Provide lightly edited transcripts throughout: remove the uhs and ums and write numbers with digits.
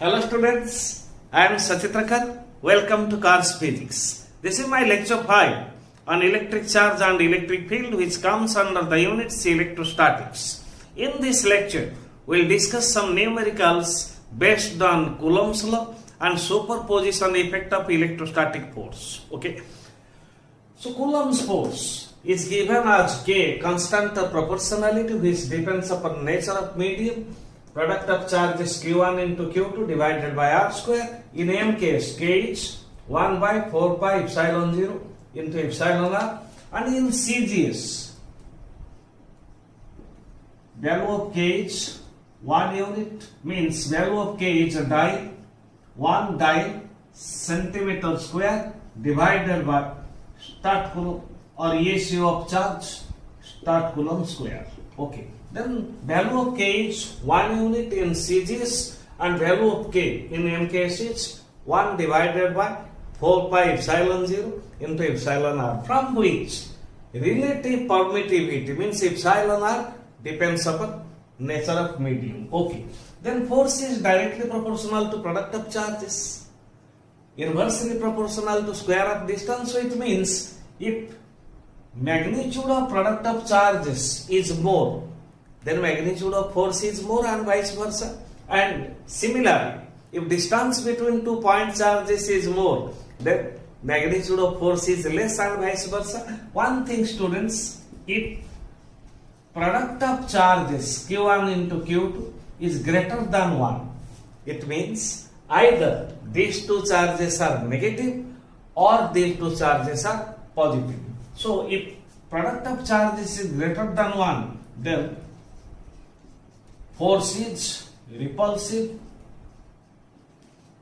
Hello students, I am Sachitrakar. Welcome to Cars Physics. This is my lecture 5 on electric charge and electric field which comes under the units electrostatics. In this lecture, we will discuss some numericals based on Coulomb's law and superposition effect of electrostatic force. Okay. So Coulomb's force is given as K, constant of proportionality which depends upon nature of medium. Product of charge is Q1 into Q2 divided by R square. In M case, K is 1 by 4 pi epsilon 0 into epsilon R. And in CGS, value of K is 1 unit, means value of K is a die, 1 die centimeter square divided by start coulomb or ratio of charge start coulomb square. Okay. Then value of K is 1 unit in CGS and value of K in MKS is 1 divided by 4 pi epsilon 0 into epsilon R, from which relative permittivity means epsilon R depends upon nature of medium. Okay. Then force is directly proportional to product of charges, inversely proportional to square of distance. So it means if magnitude of product of charges is more, then magnitude of force is more and vice versa. And similarly, if distance between 2 point charges is more, then magnitude of force is less and vice versa. One thing students, if product of charges Q1 into Q2 is greater than 1, it means either these two charges are negative or these two charges are positive. So if product of charges is greater than 1, then force is repulsive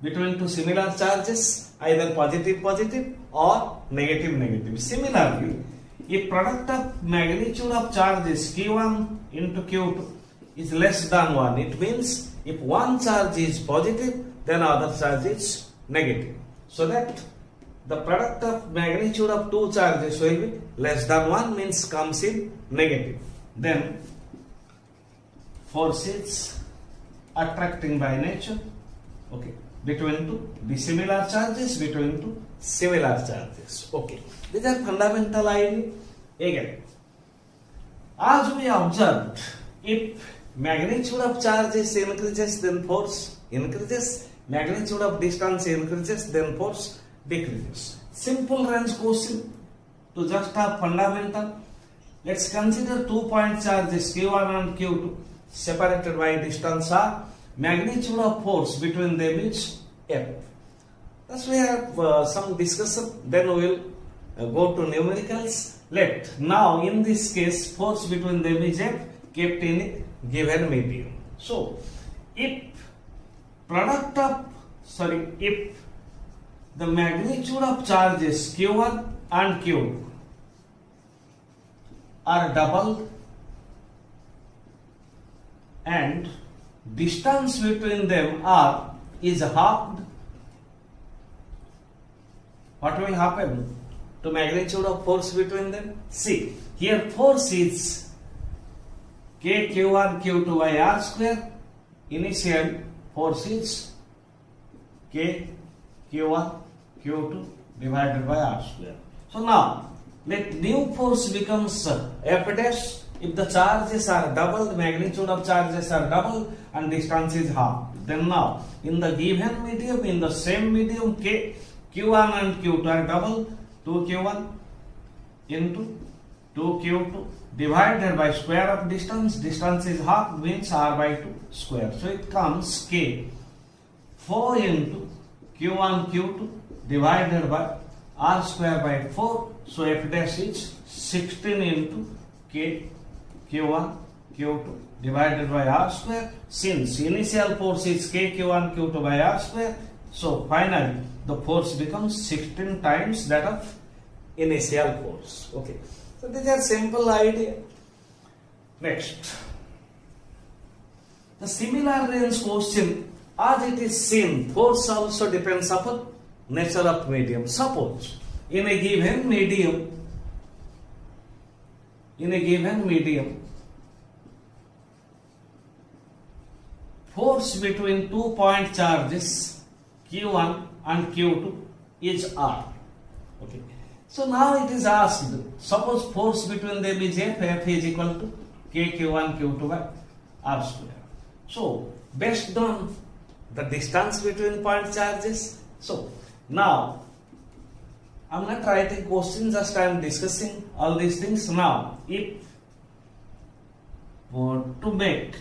between two similar charges, either positive positive or negative negative. Similarly, if product of magnitude of charges Q1 into Q2 is less than 1, it means if one charge is positive, then other charge is negative. So that the product of magnitude of two charges will be less than 1, means comes in negative. Then force is attracting by nature, okay, between two dissimilar charges, between two similar charges. Okay, these are fundamental ideas. Again, as we observed, if magnitude of charges increases, then force increases. Magnitude of distance increases, then force decreases. Simple range question to just have fundamental. Let's consider 2 point charges Q1 and Q2 separated by distance R. Magnitude of force between them is F. Thus we have some discussion. Then we will go to numericals. Let now in this case force between them is F, kept in a given medium. So if if the magnitude of charges Q1 and Q2 are doubled and distance between them R is halved, what will happen to magnitude of force between them? See, here force is K Q1 Q2 by R square. Initial force is K Q1 Q2 divided by R square. So now let new force becomes F dash if the charges are doubled, magnitude of charges are doubled and distance is half. Then now in the given medium, in the same medium, K Q1 and Q2 are double, 2Q1 into 2Q2 divided by square of distance. Distance is half, means R by 2 square. So it comes K 4 into Q1 Q2 divided by R square by 4. So F dash is 16 into K Q1 Q2 divided by R square. Since initial force is K Q1 Q2 by R square, so finally the force becomes 16 times that of initial force. Okay, so these are simple idea. Next, the similar range question, as it is seen, force also depends upon nature of medium. Suppose in a given medium, force between 2-point charges Q1 and Q2 is R. Okay. So now it is asked, suppose force between them is F is equal to KQ1 Q2 by R square. So based on the distance between point charges, so now I am not writing questions, just I am discussing all these things. Now if to make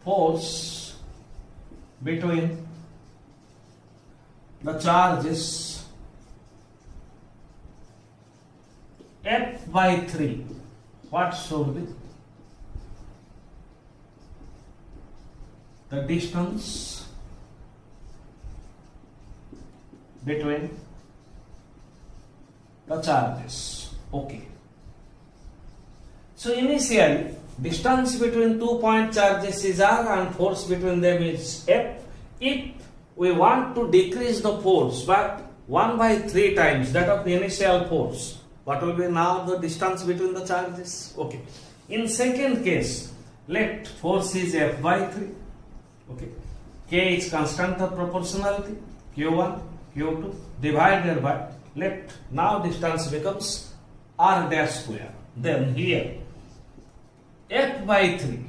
force between the charges F by 3, what should be the distance between the charges? Okay. So initially distance between 2-point charges is R and force between them is F. If we want to decrease the force by 1/3 times that of the initial force, what will be now the distance between the charges? Okay. In second case, let force is F by 3. Okay. K is constant of proportionality, Q1, Q2 divided by, let now distance becomes R dash square. Then here F by 3.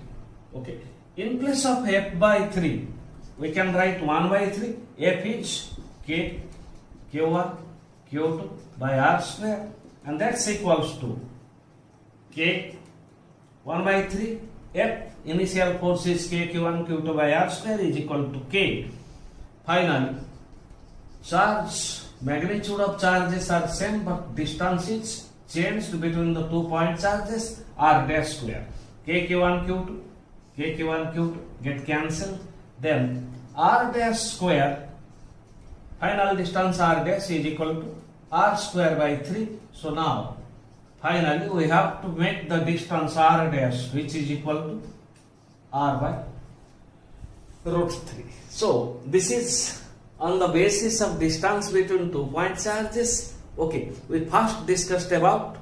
Okay. In place of F by 3, we can write 1/3. F is K, Q1, Q2 by R square, and that's equals to K 1/3. F initial force is K Q1 Q2 by R square is equal to K. Finally, charge magnitude of charges are same, but distance is changed between the 2-point charges, R dash square. K Q1 Q2, K Q1 Q2 get cancelled. Then R dash square, final distance R dash is equal to R square by 3. So now finally we have to make the distance R dash, which is equal to R by root 3. So this is on the basis of distance between 2-point charges. Okay, we first discussed about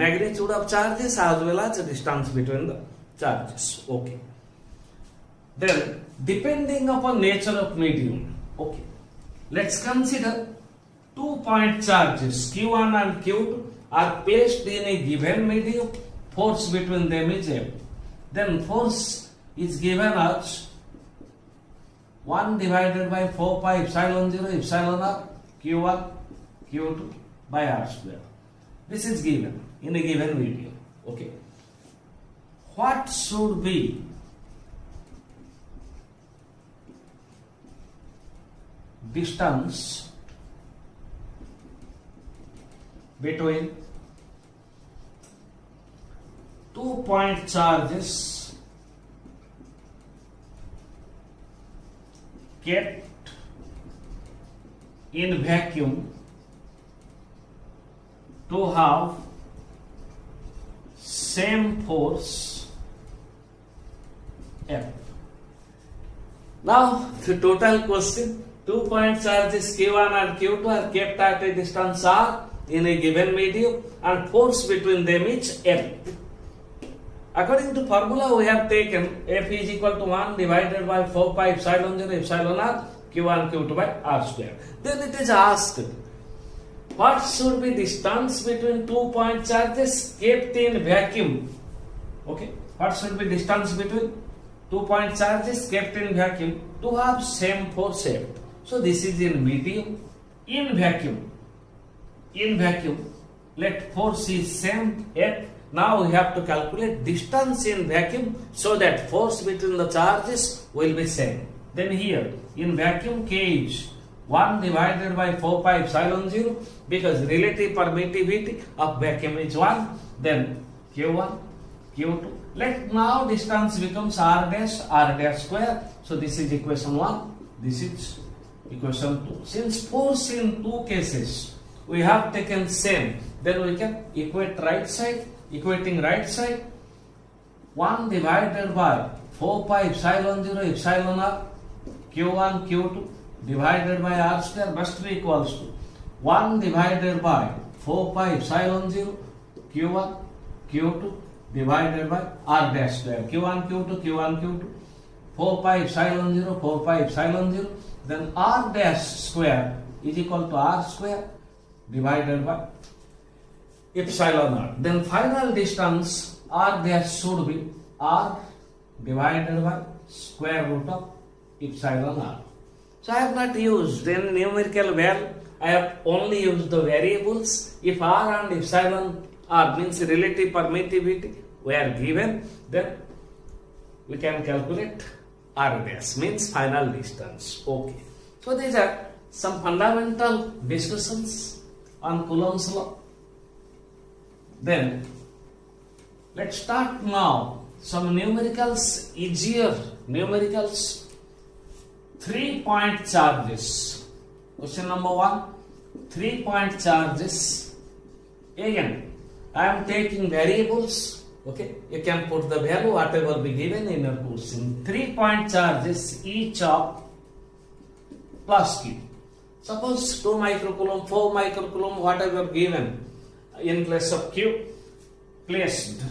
magnitude of charges as well as the distance between the charges. Okay. Then depending upon nature of medium, okay, let's consider 2-point charges Q1 and Q2 are placed in a given medium. Force between them is F. Then force is given as 1 divided by 4 pi epsilon 0 epsilon r Q1 Q2 by R square. This is given in a given medium. Okay. What should be distance between 2-point charges kept in vacuum to have same force F? Now the total question, 2-point charges Q1 and Q2 are kept at a distance R in a given medium and force between them is F. According to formula we have taken F is equal to 1 divided by 4 pi epsilon 0 epsilon r Q1 Q2 by R square. Then it is asked, what should be distance between 2-point charges kept in vacuum? Okay, what should be distance between 2-point charges kept in vacuum to have same force F? So this is in medium. In vacuum, let force is same F. Now we have to calculate distance in vacuum so that force between the charges will be same. Then here in vacuum K is 1 divided by 4 pi epsilon 0 because relative permittivity of vacuum is 1. Then Q1, Q2. Let now distance becomes R dash square. So this is equation 1. This is equation 2. Since force in two cases we have taken same, then we can equate right side. Equating right side, 1 divided by 4 pi epsilon 0 epsilon r Q1 Q2 divided by R square must be equals to 1 divided by 4 pi epsilon 0 Q1 Q2 divided by r dash square. Q1, Q2, Q1, Q2. 4 pi epsilon 0, 4 pi epsilon 0. Then r dash square is equal to r square divided by epsilon r. Then final distance r dash should be r divided by square root of epsilon r. So I have not used any numerical value. I have only used the variables. If r and epsilon r means relative permittivity were given, then we can calculate r dash means final distance. Okay. So these are some fundamental discussions on Coulomb's law. Then let's start now some numericals, easier numericals. 3-point charges. Question number 1. 3-point charges. Again, I am taking variables. Okay, you can put the value whatever be given in your question. 3-point charges each of plus Q. Suppose 2 microcoulomb, 4 microcoulomb, whatever given in place of Q, placed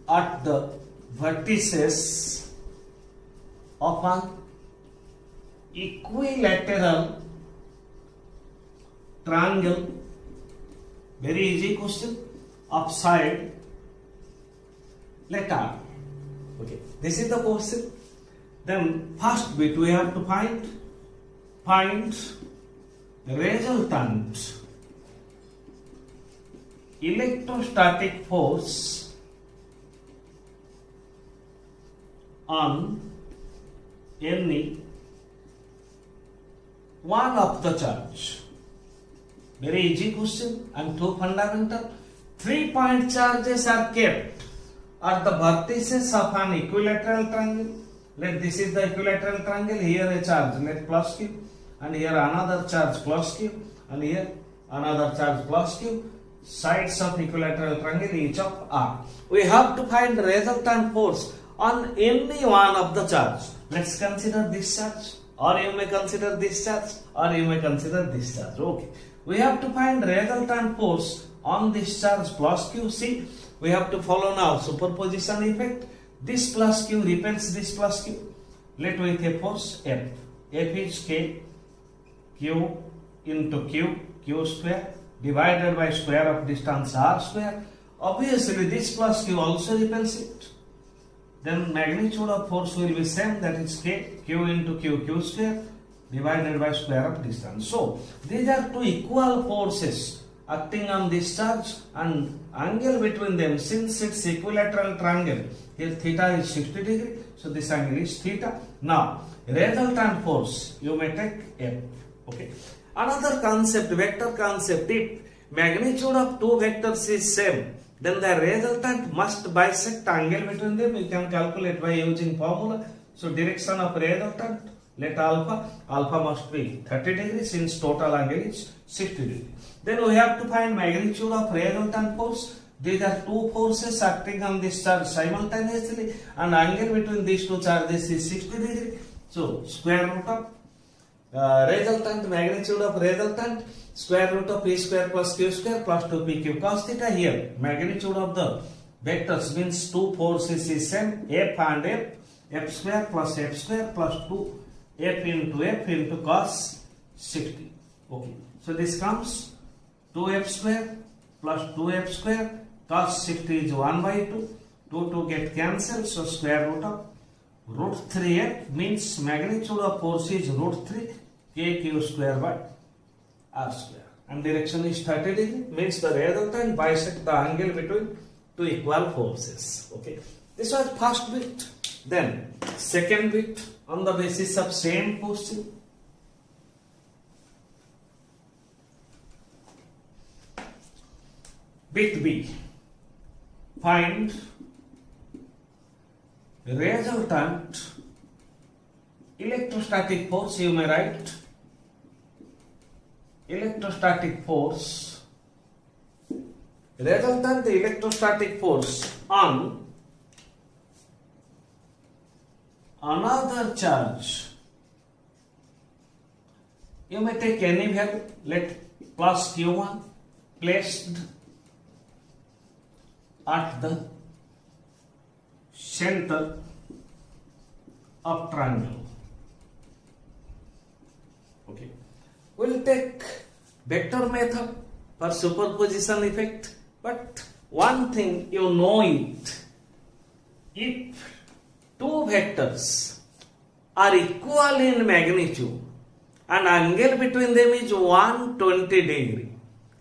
at the vertices of an equilateral triangle. Very easy question. Upside, let R. Okay, this is the question. Then first bit we have to find resultant electrostatic force on any one of the charge. Very easy question and two fundamental. 3-point charges are kept at the vertices of an equilateral triangle. Let this is the equilateral triangle. Here a charge, let plus Q, and here another charge plus Q, and here another charge plus Q. Sides of equilateral triangle each of R. We have to find resultant force on any one of the charge. Let's consider this charge, or you may consider this charge, or you may consider this charge. Okay. We have to find resultant force on this charge plus Q. See, we have to follow now superposition effect. This plus Q repels this plus Q. Let with a force F. F is K, Q into Q, Q square divided by square of distance R square. Obviously this plus Q also repels it. Then magnitude of force will be same, that is K, Q into Q, Q square divided by square of distance. So these are two equal forces acting on this charge, and angle between them, since it's equilateral triangle, here theta is 60 degree, so this angle is theta. Now resultant force you may take F. Okay. Another concept, vector concept, if magnitude of two vectors is same, then the resultant must bisect angle between them. You can calculate by using formula. So direction of resultant, let alpha must be 30 degrees since total angle is 60 degrees. Then we have to find magnitude of resultant force. These are two forces acting on this charge simultaneously, and angle between these two charges is 60 degrees. So square root of resultant, magnitude of resultant, square root of p square plus q square plus 2pq cos theta. Here magnitude of the vectors means two forces is same, f and f, f square plus 2 f into cos 60. Okay, so this comes 2f square plus 2f square cos 60 is 1 by 2. 2 get cancelled, so square root of root 3f means magnitude of force is root 3 kq square by r square, and direction is 30 degree, means the resultant bisect the angle between two equal forces. Okay, this was first bit. Then second bit on the basis of same question. Bit B, find resultant electrostatic force. You may write electrostatic force, resultant electrostatic force on another charge. You may take any value, let plus q1 placed at the center of triangle. Okay, we'll take vector method for superposition effect, but one thing you know it, if two vectors are equal in magnitude and angle between them is 120 degree,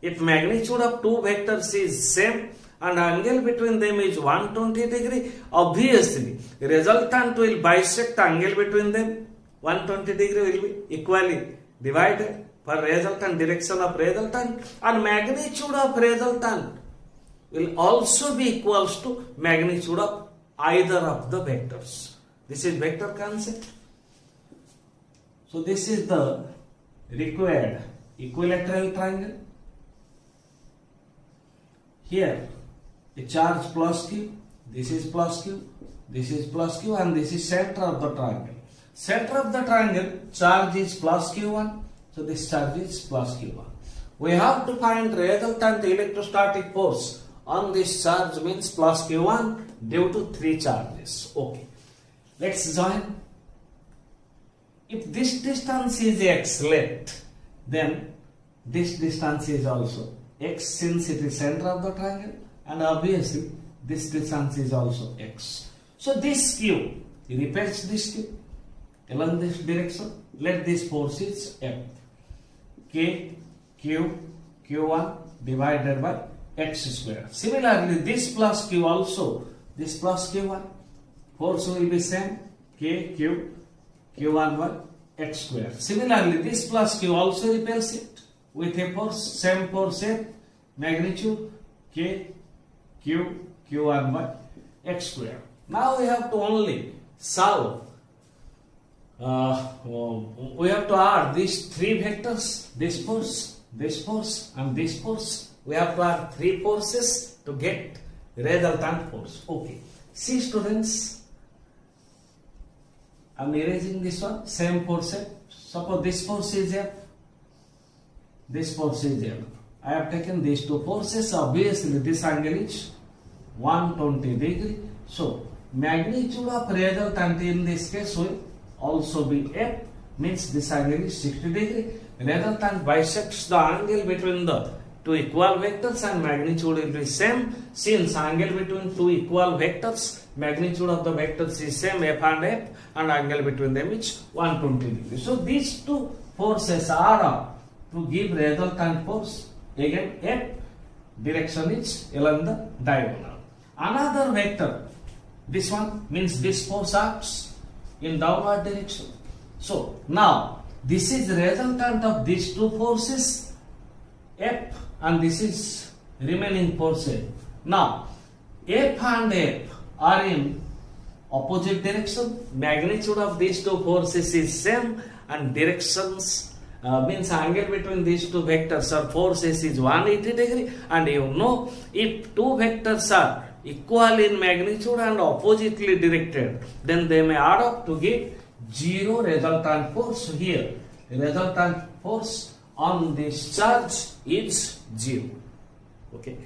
if magnitude of two vectors is same and angle between them is 120 degree, obviously resultant will bisect angle between them. 120 degree will be equally divided for resultant, direction of resultant, and magnitude of resultant will also be equals to magnitude of either of the vectors. This is vector concept. So this is the required equilateral triangle. Here a charge plus q, this is plus q, this is plus q, and this is center of the triangle. Center of the triangle, charge is plus q1, so this charge is plus q1. We have to find resultant electrostatic force on this charge, means plus q1 due to three charges. Okay, let's join. If this distance is x length, then this distance is also x, since it is center of the triangle, and obviously this distance is also x. So this q repels this q along this direction. Let this force is F. K, Q, Q1 divided by x square. Similarly, this plus q also, this plus q1, force will be same, K, Q, Q1 by x square. Similarly, this plus q also repels it with a force, same force F, magnitude K, Q, Q1 by x square. Now we have to only solve. We have to add these three vectors, this force, and this force. We have to add three forces to get resultant force. Okay. See students, I am erasing this one, same force F. Suppose this force is F, this force is F. I have taken these two forces. Obviously this angle is 120 degree. So magnitude of resultant in this case will also be F, means this angle is 60 degree. Resultant bisects the angle between the two equal vectors and magnitude will be same. Since angle between two equal vectors, magnitude of the vectors is same, F and F, and angle between them is 120 degree. So these two forces are up to give resultant force. Again F, direction is along the diagonal. Another vector, this one, means this force acts in downward direction. So now this is resultant of these two forces F, and this is remaining force F. Now F and F are in opposite direction. Magnitude of these two forces is same, and directions means angle between these two vectors or forces is 180 degree. And you know, if two vectors are equal in magnitude and oppositely directed, then they may add up to give zero resultant force. Here resultant force on this charge is 0. Okay.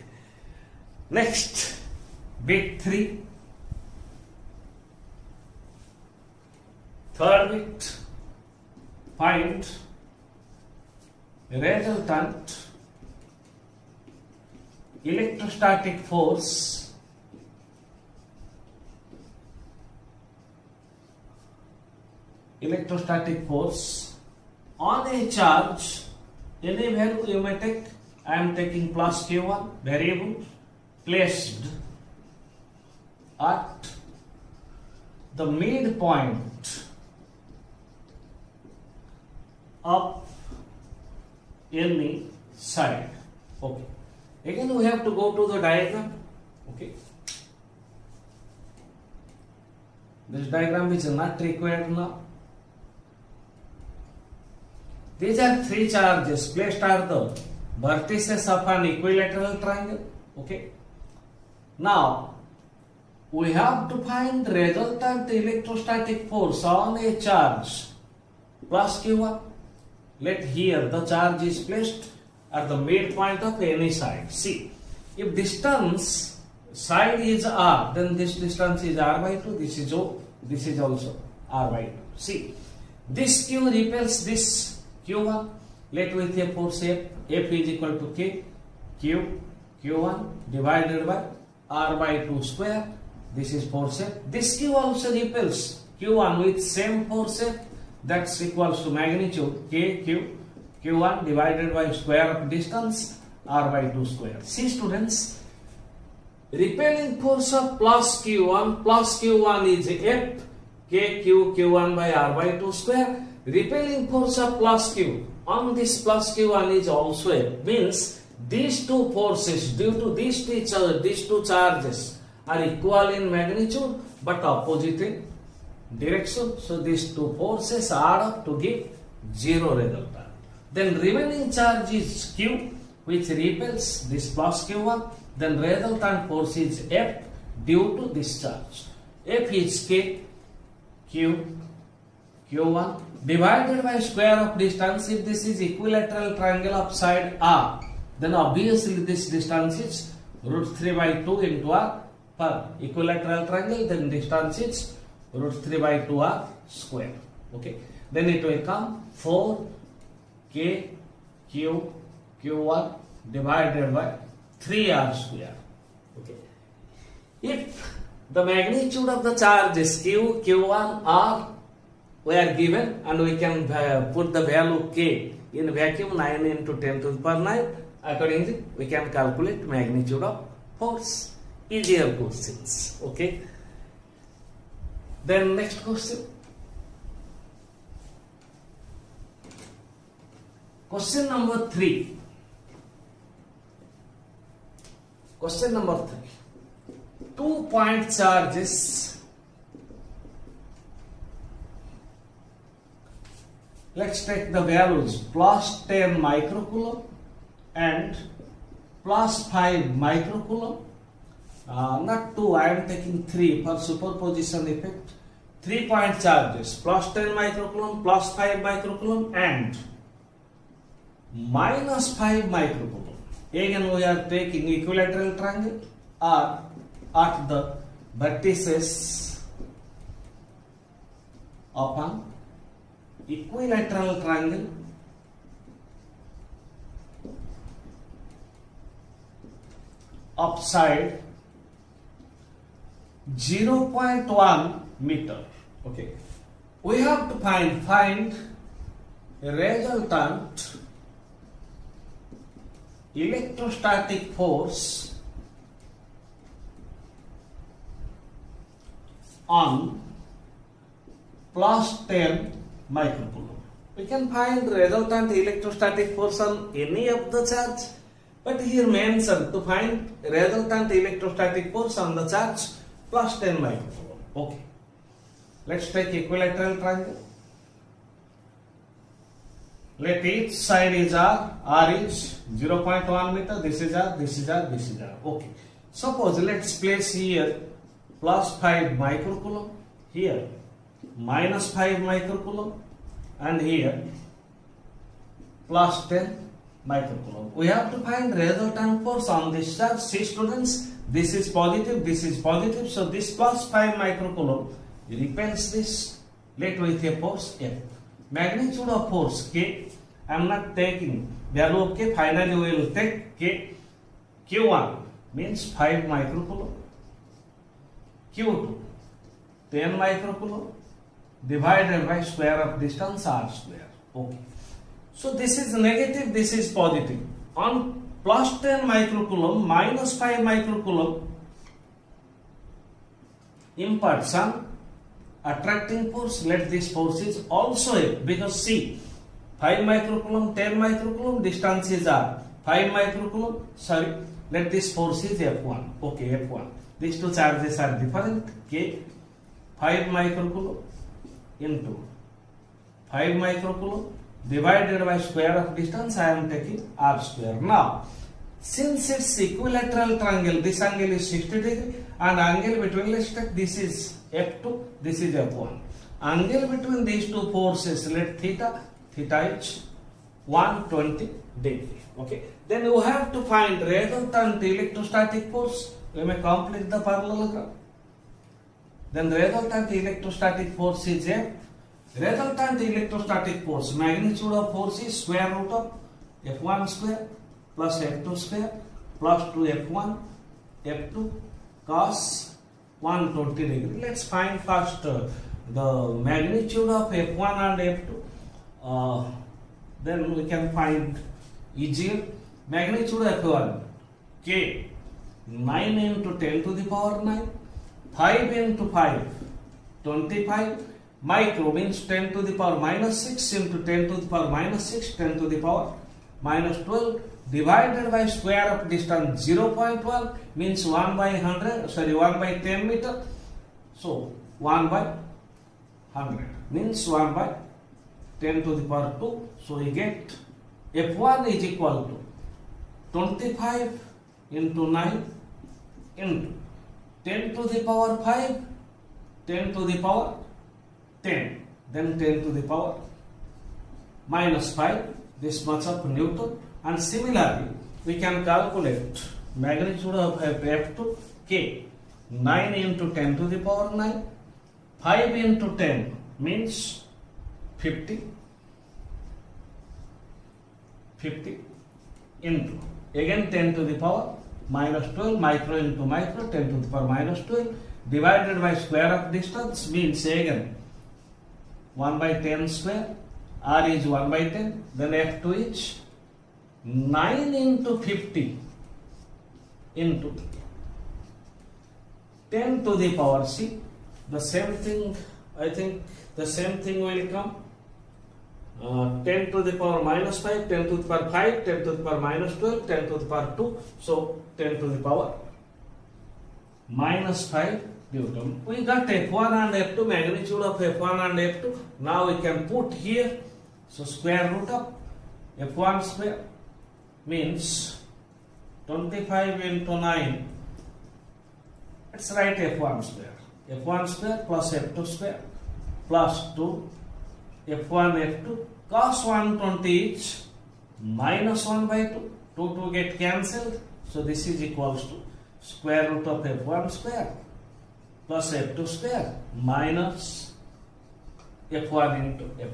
Next, bit 3. Third bit, find resultant electrostatic force on a charge. Any value you may take. I am taking plus q1 variable placed at the midpoint of any side. Okay. Again we have to go to the diagram. Okay. This diagram is not required now. These are three charges placed at the vertices of an equilateral triangle. Okay. Now we have to find resultant electrostatic force on a charge plus q1. Let here the charge is placed at the midpoint of any side. See, if distance side is R, then this distance is R by 2, this is O, this is also R by 2. See, this Q repels this Q1, let with a force F, F is equal to K, Q1 divided by R by 2 square, this is force F. This Q also repels Q1 with same force F, that's equals to magnitude Q1 divided by square of distance R by 2 square. See students, repelling force of plus Q1 is F, Q1 by R by 2 square. Repelling force of plus Q on this plus Q1 is also F, means these two forces due to these two charges are equal in magnitude but opposite in direction. So these two forces add up to give zero resultant. Then remaining charge is Q, which repels this plus Q1. Then resultant force is F due to this charge. F is K, Q1 divided by square of distance. If this is equilateral triangle of side R, then obviously this distance is root 3 by 2 into R per equilateral triangle, then distance is root 3 by 2 R square. Okay, then it will come 4 K Q1 divided by 3 R square. Okay, if the magnitude of the charge is Q1 R we are given, and we can put the value K in vacuum 9 into 10 to the power 9. Accordingly, we can calculate magnitude of force. Easier questions. Okay. Then next question. Question number 3. Question number 3. 2-point charges. Let's take the values plus 10 microcoulomb and plus 5 microcoulomb. Not 2, I am taking 3 for superposition effect. 3-point charges plus 10 microcoulomb, plus 5 microcoulomb and minus 5 microcoulomb. Again we are taking equilateral triangle or at the vertices of an equilateral triangle upside 0.1 meter. Okay, we have to find resultant electrostatic force on plus 10 microcoulomb. We can find resultant electrostatic force on any of the charge, but here mentioned to find resultant electrostatic force on the charge plus 10 microcoulomb. Okay, let's take equilateral triangle. Let each side is R, R is 0.1 meter, this is R, this is R, this is R. Okay, suppose let's place here plus 5 microcoulomb, here minus 5 microcoulomb, and here plus 10 microcoulomb. We have to find resultant force on this charge. See students, this is positive, so this plus 5 microcoulomb repels this, let with a force F. Magnitude of force K, I am not taking value of K, finally we will take K. Q1 means 5 microcoulomb, Q2 10 microcoulomb divided by square of distance R square. Okay, so this is negative, this is positive. On plus 10 microcoulomb minus 5 microcoulomb imparts an attracting force. Let this force is also F, because see, 5 microcoulomb, 10 microcoulomb, distance is R. 5 microcoulomb, sorry, let this force is F1. Okay, F1. These two charges are different. K, 5 microcoulomb into 5 microcoulomb divided by square of distance, I am taking R square. Now, since it's equilateral triangle, this angle is 60 degree and angle between, let's take this is F2, this is F1. Angle between these two forces, let theta is 120 degree. Okay, then you have to find resultant electrostatic force. We may complete the parallelogram. Then resultant electrostatic force is F. Resultant electrostatic force, magnitude of force is square root of F1 square plus F2 square plus 2F1 F2 cos 120 degree. Let's find first the magnitude of F1 and F2. Then we can find easier. Magnitude of F1 K 9 into 10 to the power 9, 5 into 5 25, micro means 10 to the power minus 6 into 10 to the power minus 6, 10 to the power minus 12 divided by square of distance 0.1 means 1 by 1 by 10 meter. So 1 by 100 means 1 by 10 to the power 2. So we get F1 is equal to 25 into 9 into 10 to the power 5, 10 to the power 10, then 10 to the power minus 5, this much of Newton. And similarly, we can calculate magnitude of F2 K 9 into 10 to the power 9, 5 into 10 means 50 into again 10 to the power minus 12, micro into micro, 10 to the power minus 12 divided by square of distance means again 1 by 10 square, R is 1 by 10, then F2 is 9 into 50 into 10 to the power, see the same thing, I think the same thing will come. 10 to the power minus 5, 10 to the power 5, 10 to the power minus 12, 10 to the power 2, so 10 to the power minus 5 Newton. We got F1 and F2, magnitude of F1 and F2. Now we can put here, so square root of F1 square means 25 into 9, let's write F1 square. F1 square plus F2 square plus 2 F1 F2 cos 120 is minus 1 by 2. 2 get cancelled. So this is equals to square root of F1 square plus F2 square minus F1 into F2.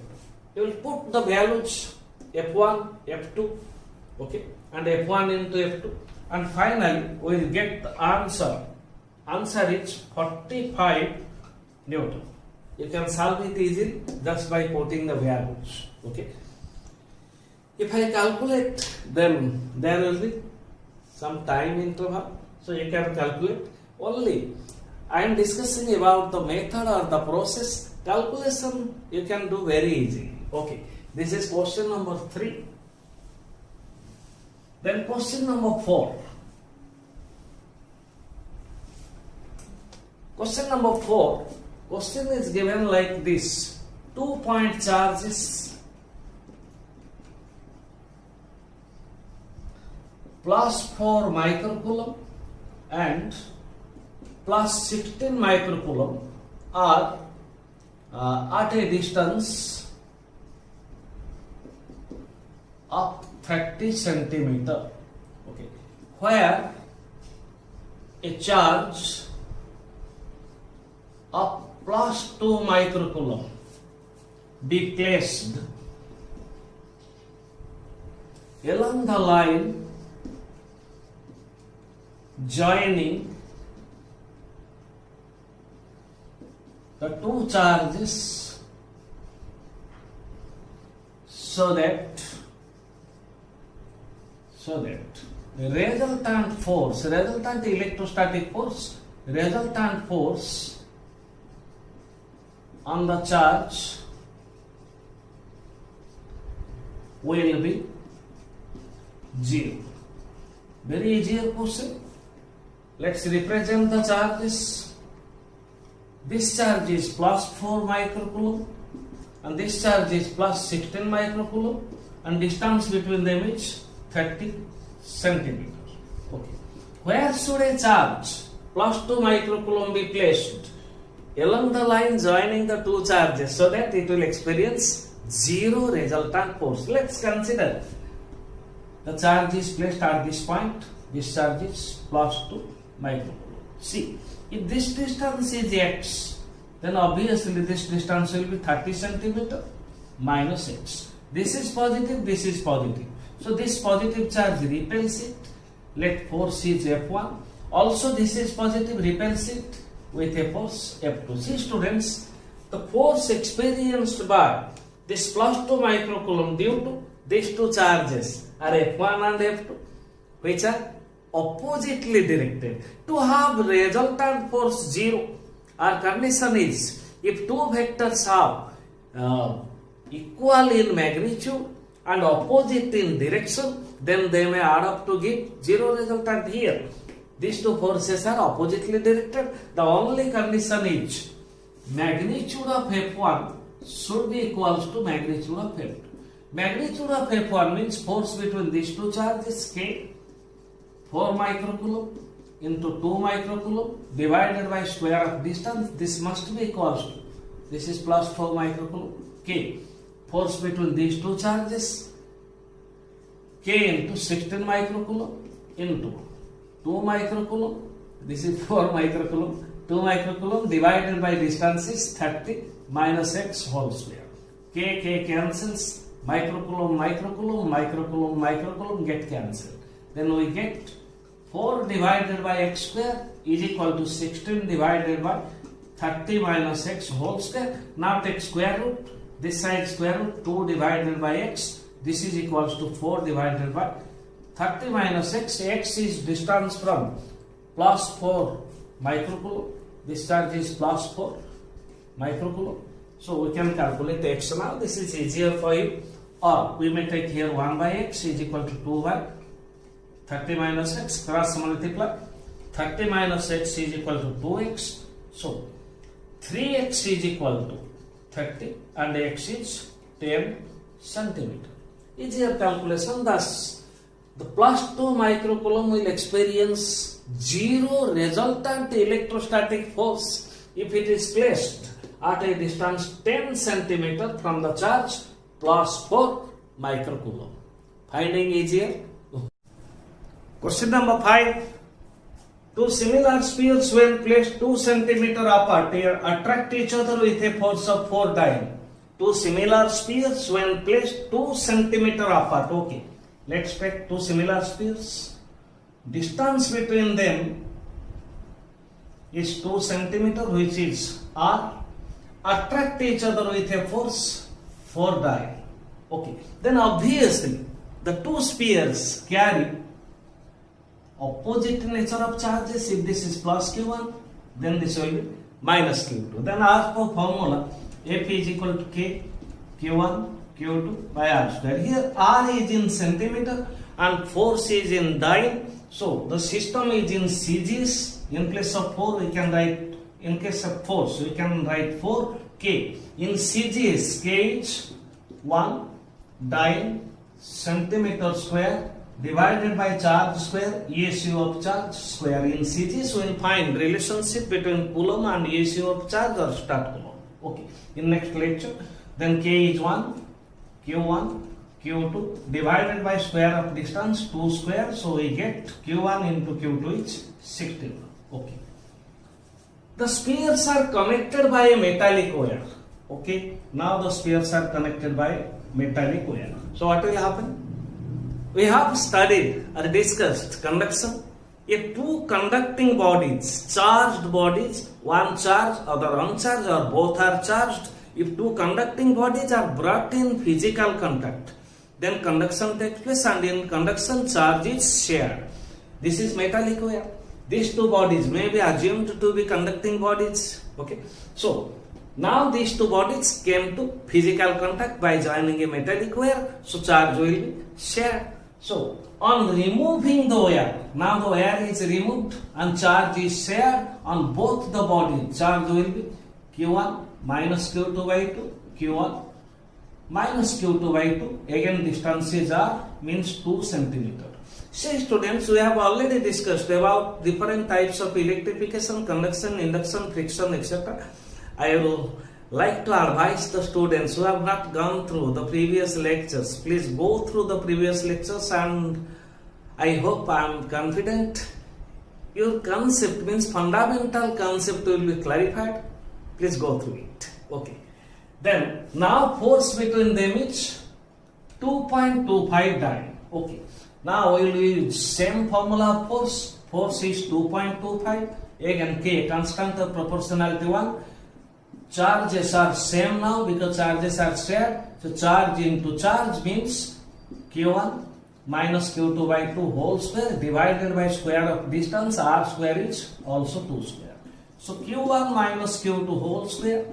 You will put the values F1, F2, okay, and F1 into F2, and finally we will get the answer. Answer is 45 Newton. You can solve it easily just by putting the values. Okay. If I calculate, then there will be some time interval. So you can calculate. Only I am discussing about the method or the process. Calculation you can do very easily. Okay. This is question number 3. Then question number 4. Question number 4. Question is given like this. 2-point charges plus 4 microcoulomb and plus 16 microcoulomb are at a distance of 30 centimeter. Okay, where a charge of plus 2 microcoulomb be placed along the line joining the two charges so that the resultant force, resultant electrostatic force, resultant force on the charge will be 0. Very easier question. Let's represent the charges. This charge is plus 4 microcoulomb and this charge is plus 16 microcoulomb and distance between them is 30 centimeters. Okay. Where should a charge plus 2 microcoulomb be placed? Along the line joining the two charges so that it will experience 0 resultant force. Let's consider the charge is placed at this point. This charge is plus 2, microcoulomb. See, if this distance is x, then obviously this distance will be 30 centimeter minus x. This is positive, this is positive. So this positive charge repels it. Let force is F1. Also this is positive, repels it with a force F2. See students, the force experienced by this plus 2 microcoulomb due to these two charges are F1 and F2, which are oppositely directed. To have resultant force 0, our condition is if two vectors have equal in magnitude and opposite in direction, then they may add up to give 0 resultant here. These two forces are oppositely directed. The only condition is magnitude of F1 should be equals to magnitude of F2. Magnitude of F1 means force between these two charges K, 4 microcoulomb into 2 microcoulomb divided by square of distance. This must be equals to, this is plus 4 microcoulomb, K. Force between these two charges K into 16 microcoulomb into 2 microcoulomb. This is 4 microcoulomb. 2 microcoulomb divided by distance is 30 minus x whole square. K cancels. Microcoulomb, microcoulomb, microcoulomb, microcoulomb get cancelled. Then we get 4 divided by x square is equal to 16 divided by 30 minus x whole square. Now take square root. This side square root 2 divided by x. This is equals to 4 divided by 30 minus x. X is distance from plus 4 microcoulomb. This charge is plus 4 microcoulomb. So we can calculate x now. This is easier for you. Or we may take here 1 by x is equal to 2 by 30 minus x. Cross multiply. 30 minus x is equal to 2x. So 3x is equal to 30 and x is 10 centimeter. Easier calculation. Thus, the plus 2 microcoulomb will experience 0 resultant electrostatic force if it is placed at a distance 10 centimeter from the charge plus 4 microcoulomb. Finding easier. Question number 5. Two similar spheres when placed 2 centimeter apart attract each other with a force of 4 dyne. Two similar spheres when placed 2 centimeter apart. Okay. Let's take two similar spheres. Distance between them is 2 centimeter, which is R. Attract each other with a force 4 dyne. Okay. Then obviously the two spheres carry opposite nature of charges. If this is plus Q1, then this will be minus Q2. Then as per formula, F is equal to K, Q1, Q2 by R square. Here R is in centimeter and force is in dyne. So the system is in CGs. In place of 4 we can write, in case of force we can write 4 K. In CGs, K is 1 dyne centimeter square divided by charge square, ESU of charge square. In CGs we will find relationship between Coulomb and ESU of charge or start Coulomb. Okay. In next lecture, then K is 1, Q1, Q2 divided by square of distance 2 square. So we get Q1 into Q2 is 16. Okay. The spheres are connected by a metallic wire. Okay. Now the spheres are connected by metallic wire. So what will happen? We have studied or discussed conduction. If two conducting bodies, charged bodies, one charged, other uncharged, or both are charged, if two conducting bodies are brought in physical contact, then conduction takes place, and in conduction charge is shared. This is metallic wire. These two bodies may be assumed to be conducting bodies. Okay. So now these two bodies came to physical contact by joining a metallic wire. So charge will be shared. So on removing the wire, now the wire is removed and charge is shared on both the bodies. Charge will be Q1 minus Q2 by 2, Q1 minus Q2 by 2. Again distances are means 2 centimeter. See students, we have already discussed about different types of electrification, conduction, induction, friction, etc. I will like to advise the students who have not gone through the previous lectures, please go through the previous lectures, and I hope I am confident your concept means fundamental concept will be clarified. Please go through it. Okay. Then now force between them is 2.25 dyne. Okay. Now we will use same formula of force. Force is 2.25. Again K, constant of proportionality 1. Charges are same now because charges are shared. So charge into charge means Q1 minus Q2 by 2 whole square divided by square of distance. R square is also 2 square. So Q1 minus Q2 whole square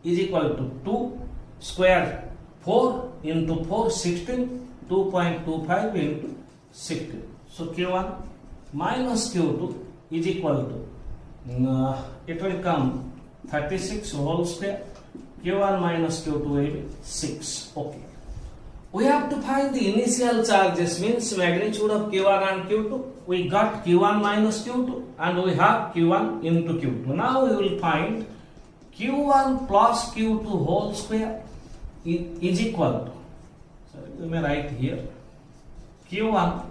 is equal to 2 square 4 into 4 16, 2.25 into 16. So Q1 minus Q2 is equal to it will come 36 whole square. Q1 minus Q2 will be 6. Okay. We have to find the initial charges means magnitude of Q1 and Q2. We got Q1 minus Q2 and we have Q1 into Q2. Now we will find Q1 plus Q2 whole square is equal to, so you may write here, Q1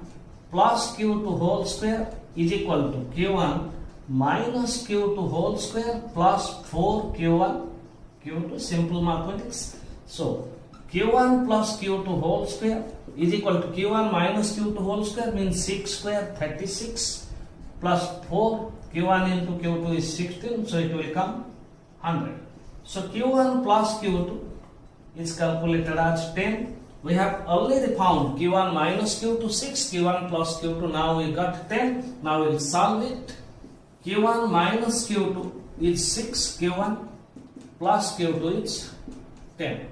plus Q2 whole square is equal to Q1 minus Q2 whole square plus 4 Q1 Q2, simple mathematics. So Q1 plus Q2 whole square is equal to Q1 minus Q2 whole square means 6 square 36 plus 4 Q1 into Q2 is 16, so it will come 100. So Q1 plus Q2 is calculated as 10. We have already found Q1 minus Q2 6, Q1 plus Q2, now we got 10. Now we will solve it. Q1 minus Q2 is 6, Q1 plus Q2 is 10.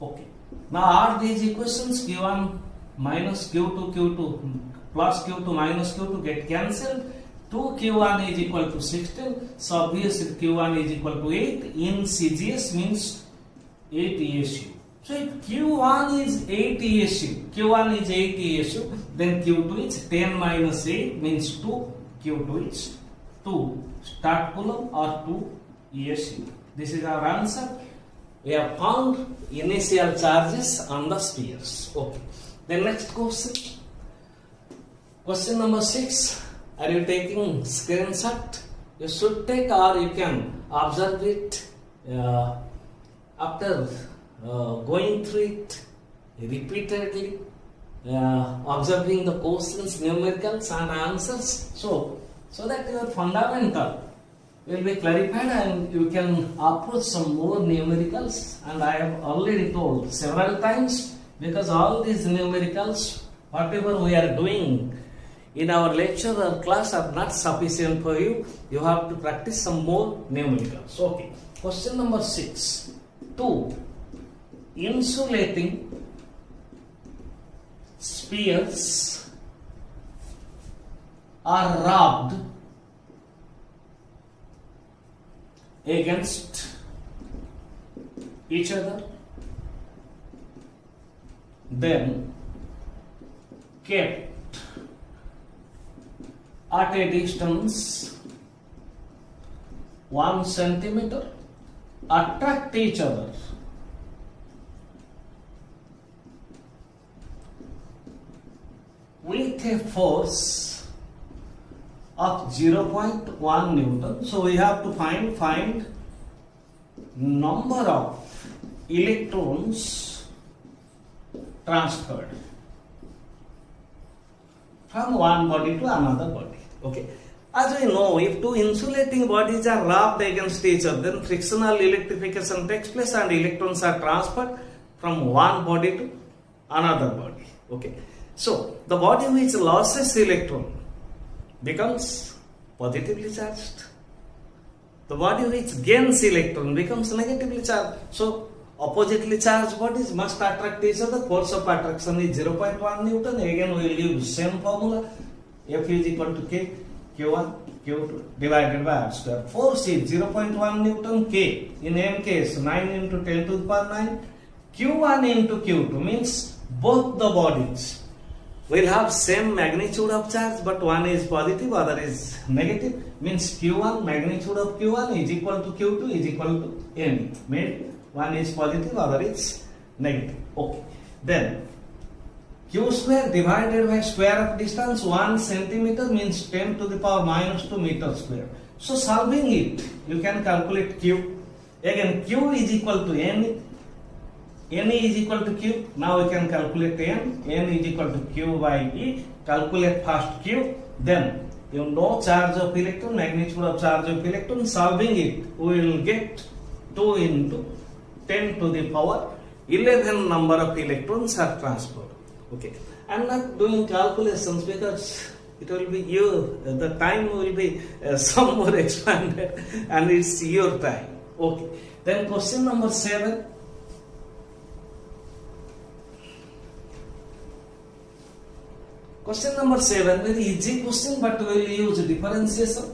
Okay. Now add these equations, Q1 minus Q2, Q2 plus Q2 minus Q2 get cancelled. 2Q1 is equal to 16. So obviously Q1 is equal to 8. In CGS means 8 ESU. So if Q1 is 8 ESU, Q1 is 8 ESU, then Q2 is 10 minus 8 means 2. Q2 is 2 start coulomb or 2 ESU. This is our answer. We have found initial charges on the spheres. Okay. The next question. Question number 6. Are you taking screenshot? You should take or you can observe it after going through it repeatedly, observing the questions, numericals and answers. So that your fundamental will be clarified and you can approach some more numericals. And I have already told several times, because all these numericals, whatever we are doing in our lecture or class are not sufficient for you. You have to practice some more numericals. Okay. Question number 6. 2 insulating spheres are rubbed against each other, then kept at a distance 1 centimeter, attract each other with a force of 0.1 Newton. So we have to find number of electrons transferred from one body to another body. Okay. As we know, if two insulating bodies are rubbed against each other, then frictional electrification takes place and electrons are transferred from one body to another body. Okay. So the body which loses electron becomes positively charged. The body which gains electron becomes negatively charged. So oppositely charged bodies must attract each other. Force of attraction is 0.1 Newton. Again we will use same formula. F is equal to K, Q1, Q2 divided by R square. Force is 0.1 Newton, K. In M case 9 into 10 to the power 9. Q1 into Q2 means both the bodies will have same magnitude of charge, but one is positive, other is negative. Means Q1, magnitude of Q1 is equal to Q2 is equal to M. Means one is positive, other is negative. Okay. Then q square divided by square of distance 1 centimeter means 10 to the power minus 2 meter square. So solving it, you can calculate q. Again, q is equal to n. N is equal to q. Now we can calculate n. N is equal to q by e. Calculate first q. Then you know charge of electron, magnitude of charge of electron. Solving it, we will get 2 into 10 to the power 11 number of electrons are transferred. Okay, I am not doing calculations because it will be the time will be some more expanded and it's your time. Okay, then question number 7. Question number 7, very easy question, but we will use differentiation.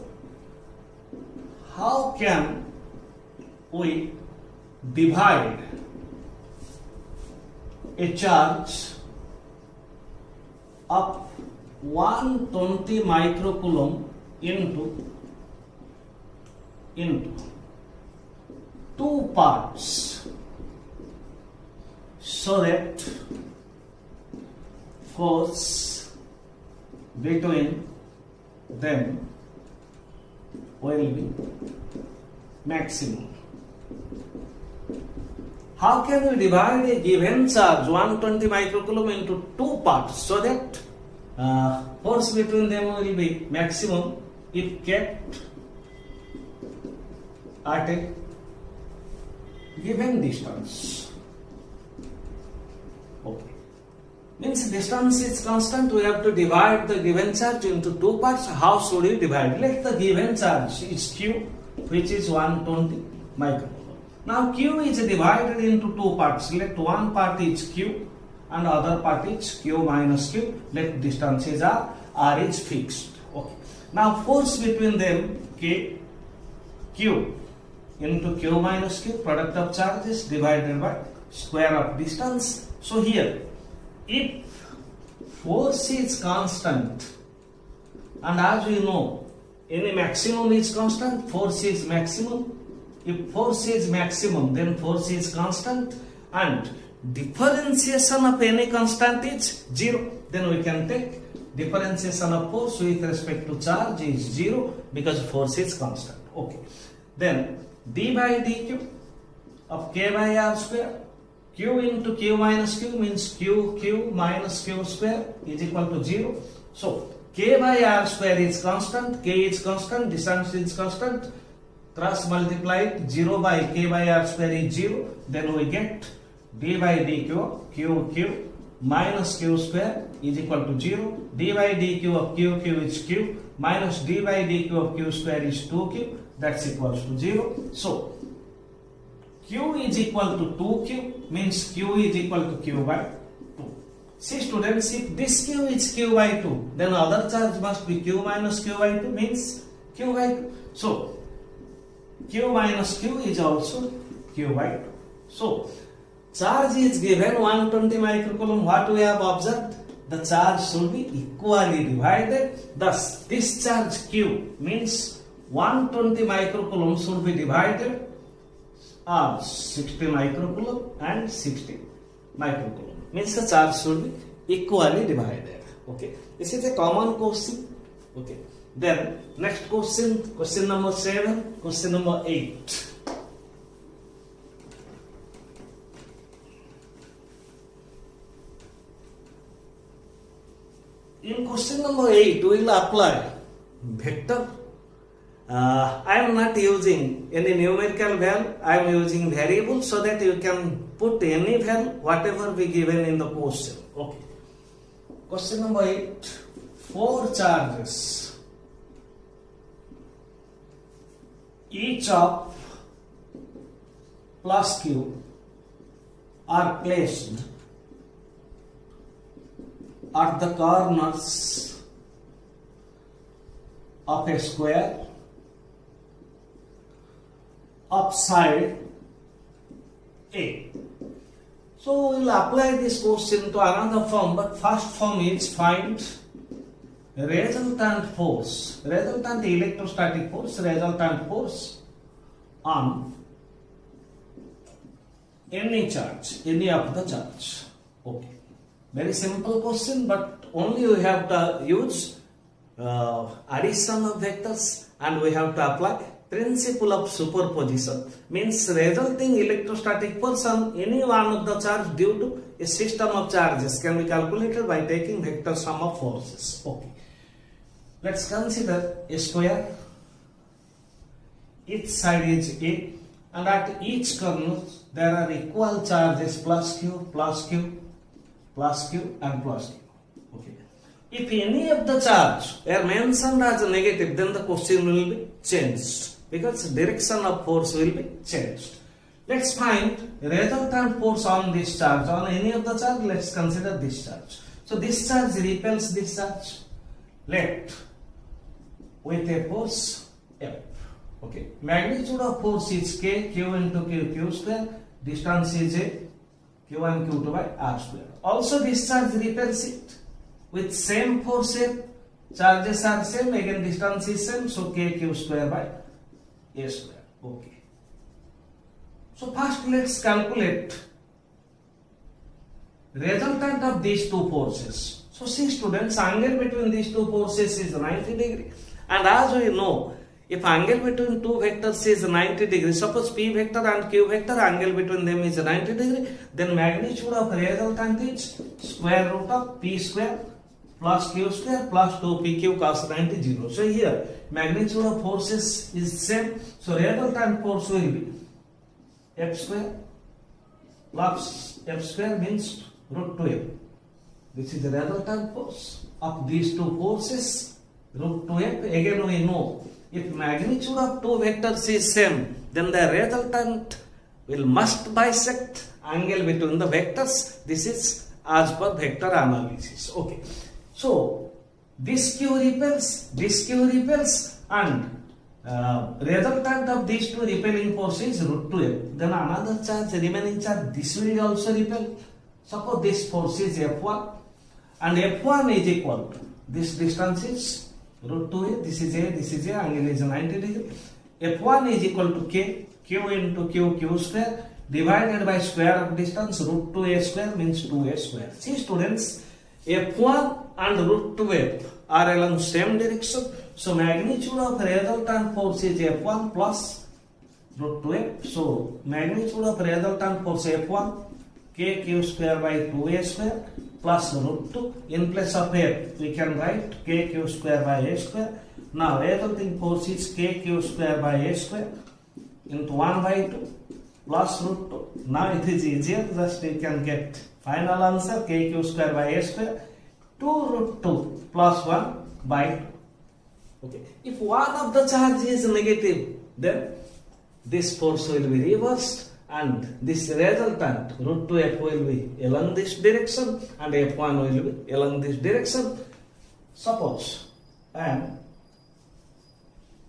How can we divide a charge of 120 microcoulomb into 2 parts so that force between them will be maximum? How can we divide a given charge 120 microcoulomb into 2 parts so that force between them will be maximum if kept at a given distance? Okay. Means distance is constant, we have to divide the given charge into 2 parts. How should we divide? Let the given charge is q, which is 120 microcoulomb. Now q is divided into 2 parts. Let one part is q and other part is q minus q. Let distances r is fixed. Okay. Now force between them q into q minus q, product of charges divided by square of distance. So here, if force is constant, and as we know, any maximum is constant, force is maximum. If force is maximum, then force is constant, and differentiation of any constant is 0. Then we can take differentiation of force with respect to charge is 0 because force is constant. Okay. Then d by dq of k by r square, q into q minus q means q minus q square is equal to 0. So k by r square is constant, k is constant, distance is constant. Cross multiplied 0 by k by r square is 0. Then we get d by dq of q minus q square is equal to 0. d by dq of q is q minus d by dq of q square is 2q. That's equals to 0. So q is equal to 2q means q is equal to q by 2. See students, if this q is q by 2, then other charge must be q minus q by 2 means q by 2. So q minus q is also q by 2. So charge is given 120 microcoulomb. What we have observed? The charge should be equally divided. Thus, this charge q means 120 microcoulomb should be divided as 60 microcoulomb and 60 microcoulomb. Means the charge should be equally divided. Okay. This is a common question. Okay. Then next question, question number 7, question number 8. In question number 8, we will apply vector. I am not using any numerical value, I am using variable so that you can put any value, whatever be given in the question. Okay. Question number 8, 4 charges, each of plus q, are placed at the corners of a square upside A. So we will apply this question to another form, but first form is find resultant force, resultant electrostatic force, resultant force on any charge, any of the charge. Okay. Very simple question, but only we have to use addition of vectors and we have to apply principle of superposition. Means resulting electrostatic force on any one of the charge due to a system of charges can be calculated by taking vector sum of forces. Okay. Let's consider a square. Each side is A and at each corner there are equal charges plus Q, plus Q, plus Q and plus Q. Okay. If any of the charge are mentioned as a negative, then the question will be changed because direction of force will be changed. Let's find resultant force on this charge. On any of the charge, let's consider this charge. So this charge repels this charge. Let with a force F. Okay. Magnitude of force is K, Q into Q, Q square. Distance is A, Q1, Q2 by R square. Also this charge repels it with same force F. Charges are same, again distance is same, so K, Q square by A square. Okay. So first let's calculate resultant of these two forces. So see students, angle between these two forces is 90 degree. And as we know, if angle between two vectors is 90 degree, suppose P vector and Q vector, angle between them is 90 degree, then magnitude of resultant is square root of P square plus Q square plus 2PQ cos 90 0. So here magnitude of forces is same. So resultant force will be F square plus F square means root 2F. This is the resultant force of these two forces, root 2F. Again we know if magnitude of two vectors is same, then the resultant will must bisect angle between the vectors. This is as per vector analysis. Okay. So this Q repels, and resultant of these two repelling force is root 2F. Then another charge, remaining charge, this will also repel. Suppose this force is F1 and F1 is equal to this distance is root 2A, this is A, angle is 90 degree. F1 is equal to K, Q into Q, Q square divided by square of distance root 2A square means 2A square. See students, F1 and root 2F are along same direction. So magnitude of resultant force is F1 plus root 2F. So magnitude of resultant force F1 K Q square by 2A square plus root 2. In place of F we can write K Q square by A square. Now resulting force is K Q square by A square into 1 by 2 plus root 2. Now it is easier, just you can get final answer K Q square by A square 2 root 2 plus 1 by 2. Okay. If one of the charge is negative, then this force will be reversed and this resultant root 2F will be along this direction and F1 will be along this direction. Suppose I am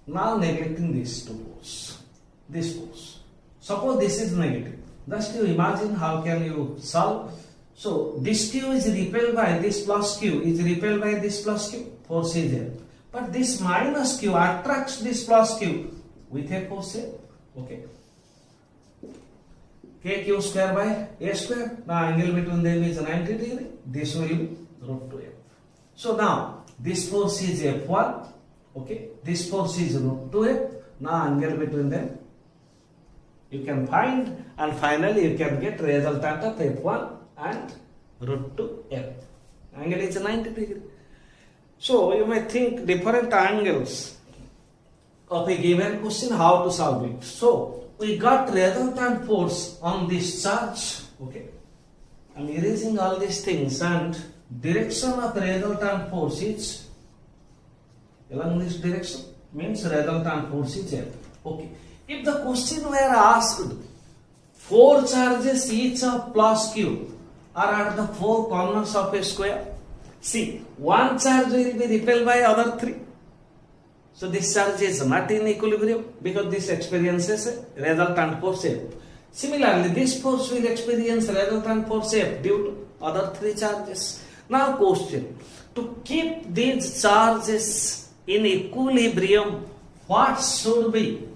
now neglecting this two force, this force. Suppose this is negative. Just you imagine how can you solve. So this Q is repelled by this plus Q is repelled by this plus Q, force is there. But this minus Q attracts this plus Q with a force here. Okay. K Q square by A square. Now angle between them is 90 degree. This will be root 2F. So now this force is F1. Okay. This force is root 2F. Now angle between them you can find, and finally you can get resultant of F1 and root 2F. Angle is 90 degree. So you may think different angles of a given question, how to solve it. So we got resultant force on this charge. Okay. I'm erasing all these things, and direction of resultant force is along this direction, means resultant force is F. Okay. If the question were asked 4 charges each of plus Q are at the 4 corners of a square, see, one charge will be repelled by other 3. So this charge is not in equilibrium because this experiences a resultant force F. Similarly, this force will experience resultant force F due to other 3 charges. Now question, to keep these charges in equilibrium, what should be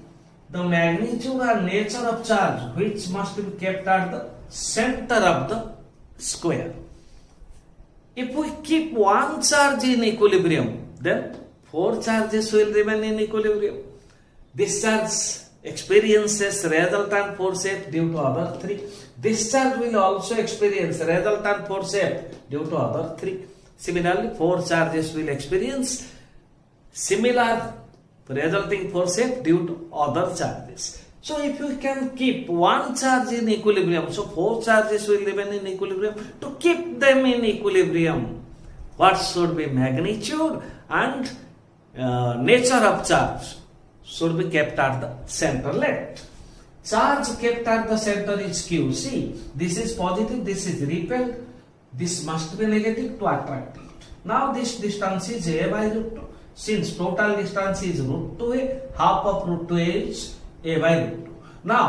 the magnitude or nature of charge which must be kept at the center of the square? If we keep one charge in equilibrium, then 4 charges will remain in equilibrium. This charge experiences resultant force F due to other 3. This charge will also experience resultant force F due to other 3. Similarly, 4 charges will experience similar resulting force F due to other charges. So if you can keep one charge in equilibrium, so 4 charges will remain in equilibrium. To keep them in equilibrium, what should be magnitude and nature of charge should be kept at the center. Let charge kept at the center is Q. See, this is positive, this is repelled, this must be negative to attract it. Now this distance is A by root 2. Since total distance is root 2A, half of root 2A is A by root 2. Now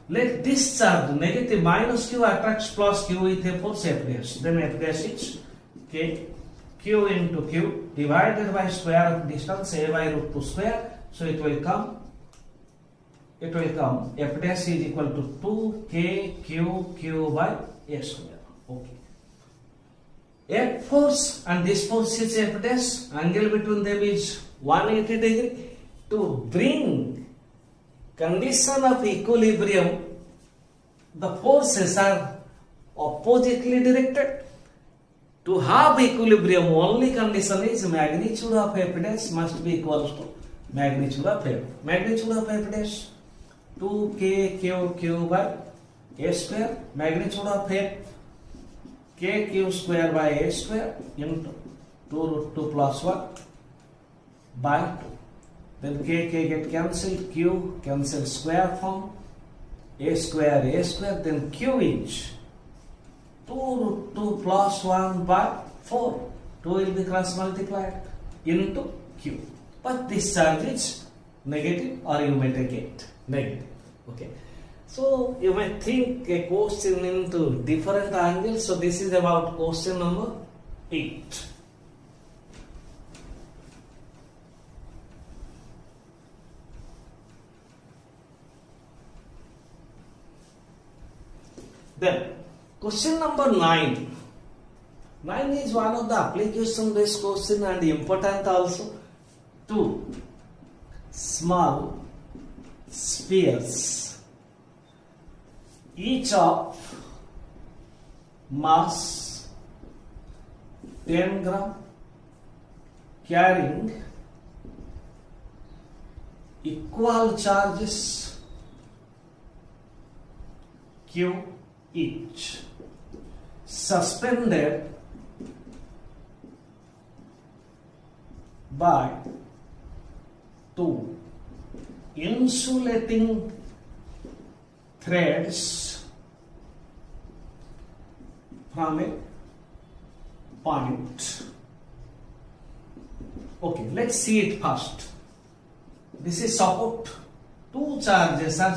let this charge negative minus Q attracts plus Q with a force F dash. Then F dash is K, Q into Q divided by square of distance A by root 2 square. So it will come F dash is equal to 2K Q by A square. Okay. F force and this force is F dash. Angle between them is 180 degree. To bring condition of equilibrium, the forces are oppositely directed. To have equilibrium, only condition is magnitude of F dash must be equal to magnitude of F. Magnitude of F dash 2K Q by A square. Magnitude of F KQ square by A square into 2 root 2 plus 1 by 2. Then K get cancelled, Q cancel square form, A square, then Q is 2 root 2 plus 1 by 4. 2 will be cross multiplied into Q. But this charge is negative, or you may take it negative. Okay. So you may think a question into different angles. So this is about question number 8. Then question number 9. 9 is one of the application based question and important also. 2 small spheres, each of mass 10 gram, carrying equal charges Q each, suspended by 2 insulating threads from a point. Okay, let's see it first. This is support. 2 charges are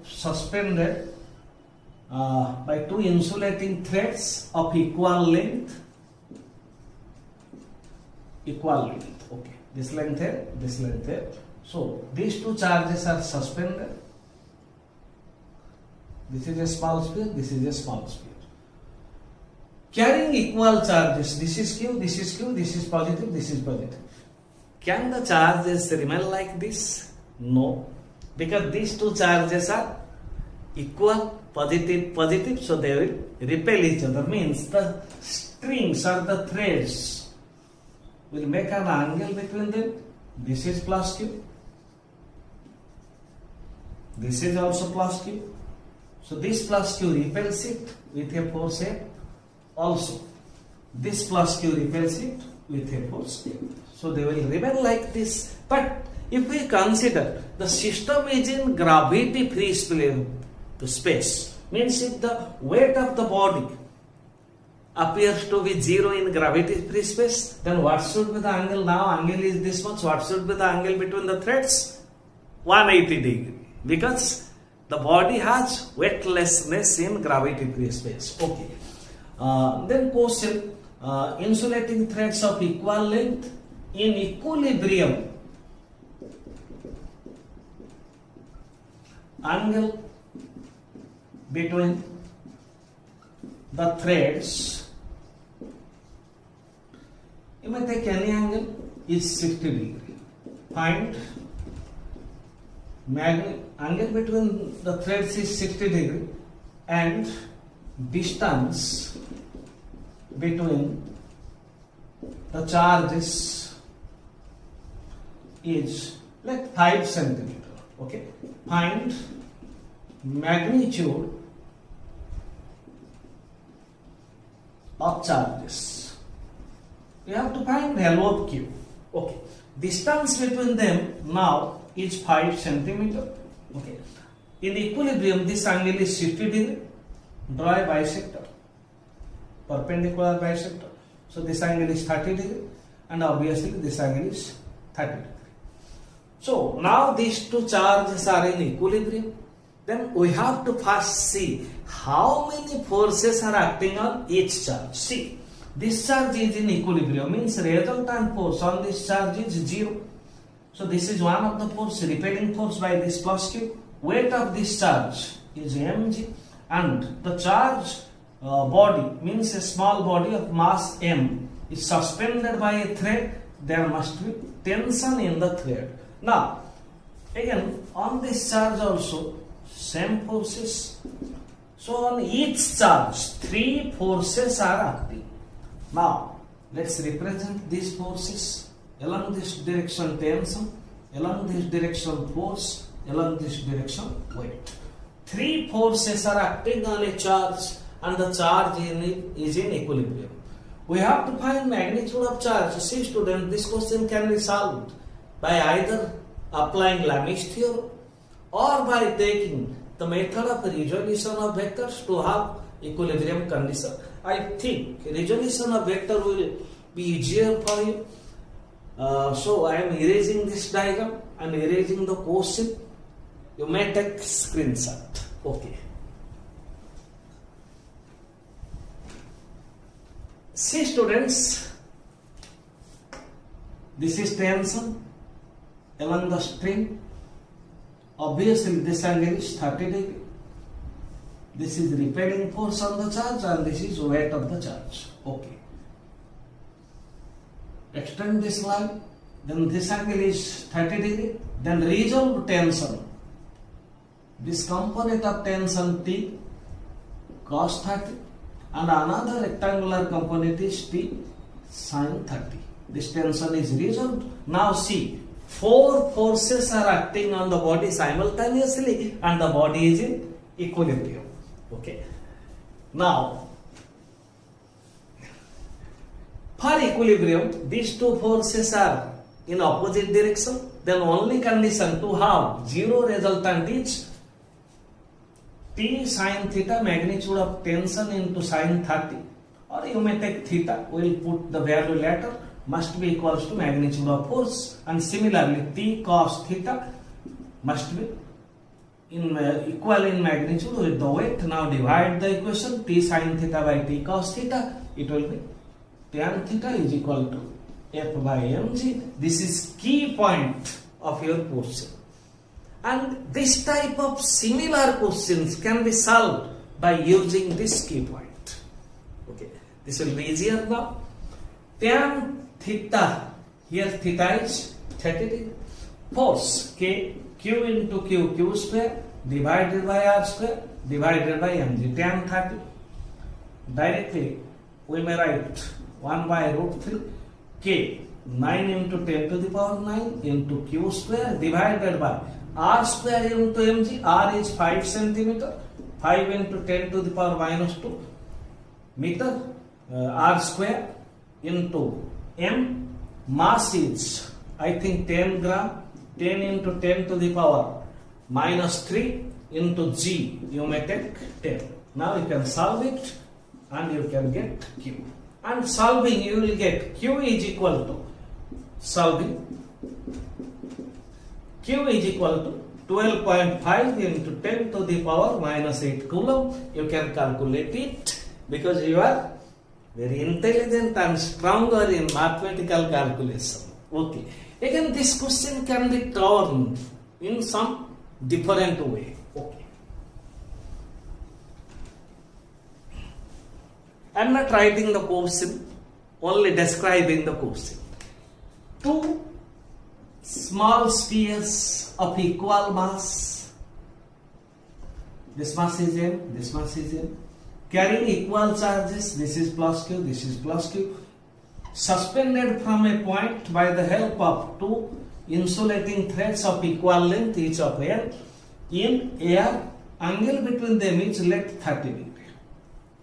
suspended by 2 insulating threads of equal length. Okay, this length here, this length here. So these 2 charges are suspended. This is a small sphere, this is a small sphere. Carrying equal charges, this is Q, this is Q, this is positive, this is positive. Can the charges remain like this? No, because these 2 charges are equal, positive, positive, so they will repel each other. Means the strings or the threads will make an angle between them. This is plus Q. This is also plus Q. So this plus Q repels it with a force F. Also, this plus Q repels it with a force F. So they will remain like this. But if we consider the system is in gravity free space, means if the weight of the body appears to be 0 in gravity free space, then what should be the angle? Now angle is this much. What should be the angle between the threads? 180 degree, because the body has weightlessness in gravity free space. Okay. Then question, insulating threads of equal length in equilibrium, angle between the threads You may take any angle is 60 degree. Find angle between the threads is 60 degree and distance between the charges is like 5 centimeter. Okay, find magnitude of charges. You have to find value of Q. Okay, distance between them now is 5 centimeter. Okay, in equilibrium this angle is 60 degree. Draw a bisector, perpendicular bisector. So this angle is 30 degree and obviously this angle is 30 degree. So now these two charges are in equilibrium. Then we have to first see how many forces are acting on each charge. See, this charge is in equilibrium, means resultant force on this charge is 0. So this is one of the force, repelling force by this plus Q. Weight of this charge is mg, and the charge body means a small body of mass m is suspended by a thread. There must be tension in the thread. Now again on this charge also same forces. So on each charge 3 forces are acting. Now let's represent these forces. Along this direction tension, along this direction force, along this direction weight. 3 forces are acting on a charge and the charge is in equilibrium. We have to find magnitude of charge. See student, this question can be solved by either applying Lami's theorem or by taking the method of resolution of vectors to have equilibrium condition. I think resolution of vector will be easier for you. So I am erasing this diagram and erasing the question. You may take screenshot. Okay. See students, this is tension along the string. Obviously this angle is 30 degree. This is repelling force on the charge and this is weight of the charge. Okay. Extend this line, then this angle is 30 degree, then resolve tension. This component of tension T cos 30 and another rectangular component is T sin 30. This tension is resolved. Now see, 4 forces are acting on the body simultaneously and the body is in equilibrium. Okay. Now for equilibrium, these 2 forces are in opposite direction. Then only condition to have 0 resultant is T sin theta, magnitude of tension into sin 30, or you may take theta. We will put the value later. Must be equals to magnitude of force, and similarly T cos theta must be equal in magnitude with the weight. Now divide the equation. T sin theta by T cos theta. It will be tan theta is equal to F by mg. This is key point of your question. And this type of similar questions can be solved by using this key point. Okay, this will be easier now. Tan theta, here theta is 30 degree. Force K, Q into Q, Q square divided by R square divided by mg, tan 30. Directly we may write 1 by root 3 K, 9 into 10 to the power 9 into Q square divided by R square into mg. R is 5 centimeter. 5 into 10 to the power minus 2 meter. R square into m. Mass is I think 10 gram. 10 into 10 to the power minus 3 into g. You may take 10. Now you can solve it and you can get Q. And solving you will get Q is equal to solving. Q is equal to 12.5 into 10 to the power minus 8 coulomb. You can calculate it because you are very intelligent and stronger in mathematical calculation. Okay. Again, this question can be turned in some different way. Okay. I am not writing the question. only describing the question. Two small spheres of equal mass. This mass is M, this mass is M. Carrying equal charges, this is plus Q, this is plus Q. Suspended from a point by the help of two insulating threads of equal length, each of L. In air, angle between them is let 30 degree.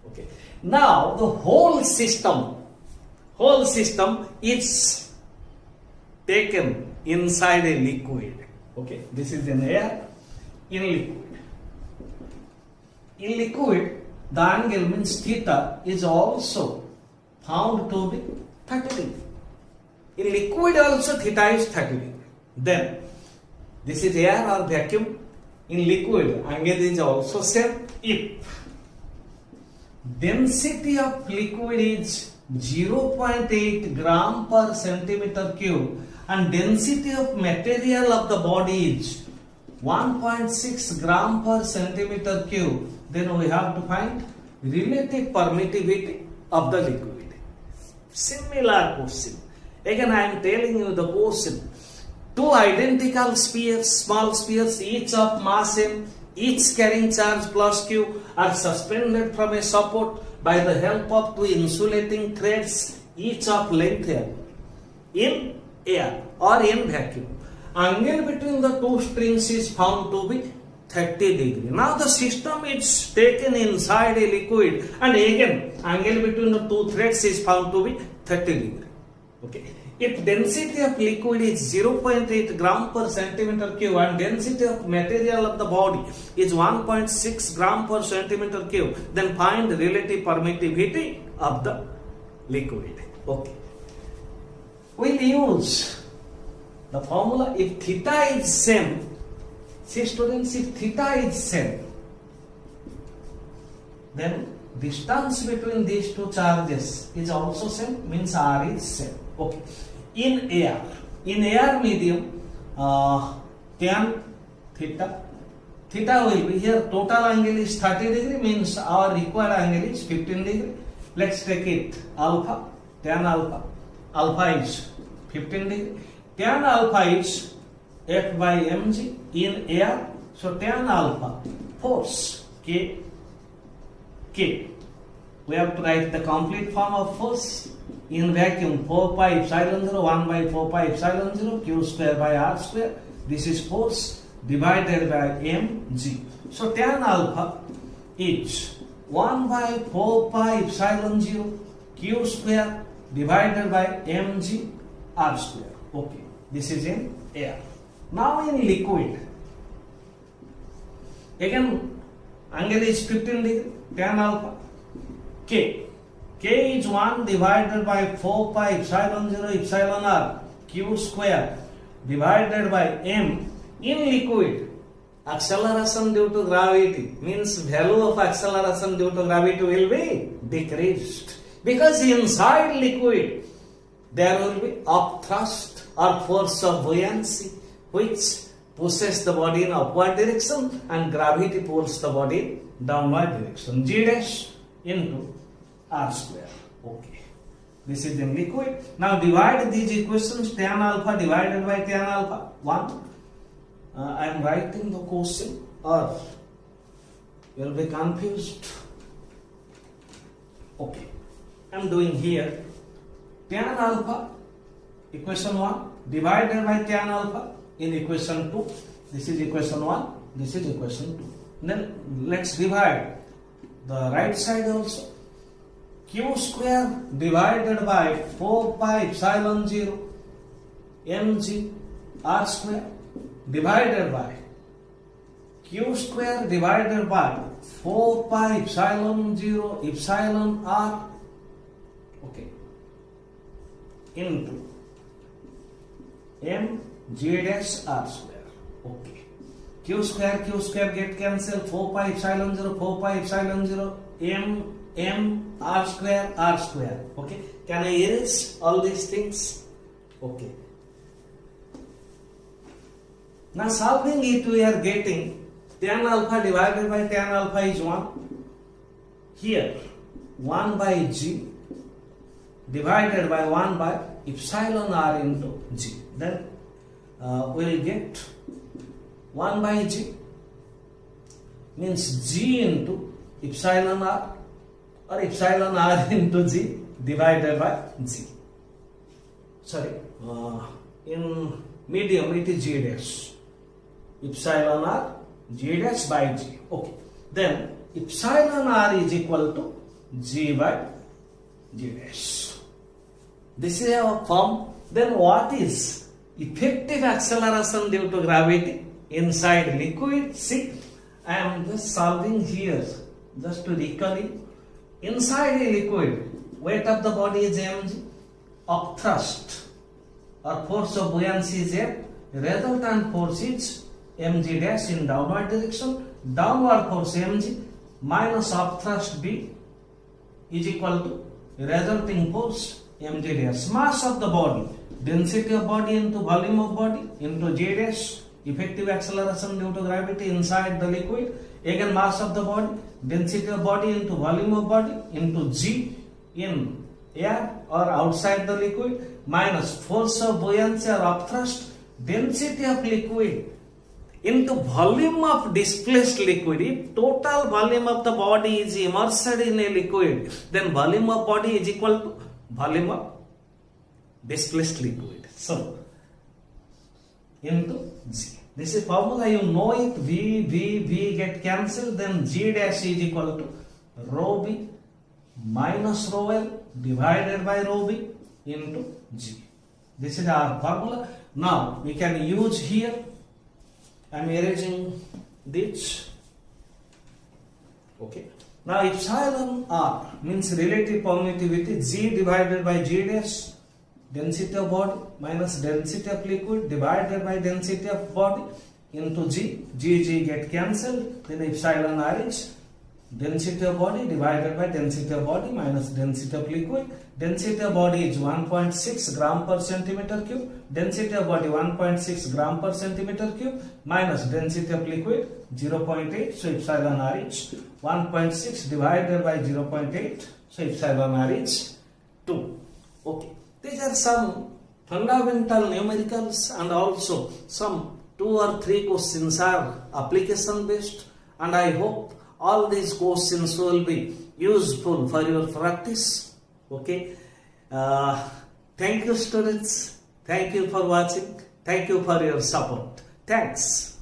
Okay. Now the whole system is taken inside a liquid. Okay. This is an air in liquid. In liquid, the angle means theta is also found to be 30 degree. In liquid also theta is 30 degree. Then this is air or vacuum. In liquid, angle is also same. If density of liquid is 0.8 gram per centimeter cube and density of material of the body is 1.6 gram per centimeter cube, then we have to find relative permittivity of the liquid. Similar question. Again, I am telling you the question. Two identical spheres, small spheres, each of mass m, each carrying charge plus q, are suspended from a support by the help of two insulating threads, each of length l, in air or in vacuum. Angle between the two strings is found to be 30 degree. Now the system is taken inside a liquid, and again angle between the two threads is found to be 30 degree. Okay. If density of liquid is 0.8 gram per centimeter cube and density of material of the body is 1.6 gram per centimeter cube, then find relative permittivity of the liquid. Okay. We'll use the formula if theta is same. See students, if theta is same, then distance between these two charges is also same, means R is same. Okay. In air medium, tan theta will be here. Total angle is 30 degree, means our required angle is 15 degree. Let's take it alpha, tan alpha. Alpha is 15 degree. Tan alpha is F by mg in air. So tan alpha, force K. We have to write the complete form of force. In vacuum, 4 pi epsilon 0, 1 by 4 pi epsilon 0, q square by r square. This is force divided by mg. So tan alpha is 1 by 4 pi epsilon 0, q square divided by mg r square. Okay, this is in air. Now in liquid, again angle is 15 degree, tan alpha. K is 1 divided by 4 pi epsilon 0 epsilon r q square divided by m. In liquid, acceleration due to gravity means value of acceleration due to gravity will be decreased, because inside liquid there will be upthrust or force of buoyancy which pushes the body in upward direction and gravity pulls the body in downward direction. G dash into r square. Okay, this is in liquid. Now divide these equations. Tan alpha divided by tan alpha 1. I am writing the question or you will be confused. Okay, I am doing here tan alpha equation 1 divided by tan alpha in equation 2. This is equation 1, this is equation 2. Then let's divide the right side also. Q square divided by 4 pi epsilon 0 mg r square divided by Q square divided by 4 pi epsilon 0 epsilon r, okay, into m g dash r square. Okay, Q square get cancelled. 4 pi epsilon 0 4 pi epsilon 0 m r square. Okay, can I erase all these things? Okay, now solving it, we are getting tan alpha divided by tan alpha is 1. Here 1 by g divided by 1 by epsilon r into g. Then we'll get 1 by g means g into epsilon r or epsilon r into g divided by g. Sorry, in medium it is g dash. Epsilon r g dash by g. Okay. Then epsilon r is equal to g by g dash. This is our form. Then what is effective acceleration due to gravity inside liquid? See, I am just solving here just to recall you. Inside a liquid, weight of the body is mg, upthrust or force of buoyancy is F, resultant force is mg dash in downward direction, downward force mg minus upthrust b is equal to resulting force mg dash. Mass of the body, density of body into volume of body into g dash, effective acceleration due to gravity inside the liquid, again mass of the body, density of body into volume of body into g in air or outside the liquid minus force of buoyancy or upthrust, density of liquid into volume of displaced liquid. If total volume of the body is immersed in a liquid, then volume of body is equal to volume of displaced liquid. So, into G. This is formula, you know it. V get cancelled, then G dash is equal to rho B minus rho L divided by rho B into G. This is our formula. Now, we can use here. I am erasing this. Okay. Now epsilon r means relative permittivity, G divided by G dash, density of body minus density of liquid divided by density of body into G. G get cancelled, then epsilon r is density of body divided by density of body minus density of liquid. Density of body is 1.6 gram per centimeter cube, density of body 1.6 gram per centimeter cube minus density of liquid 0.8, so epsilon r is 1.6 divided by 0.8, so epsilon r is 2. Okay, these are some fundamental numericals and also some 2 or 3 questions are application based, and I hope all these questions will be useful for your practice. Okay. Thank you, students. Thank you for watching. Thank you for your support. Thanks.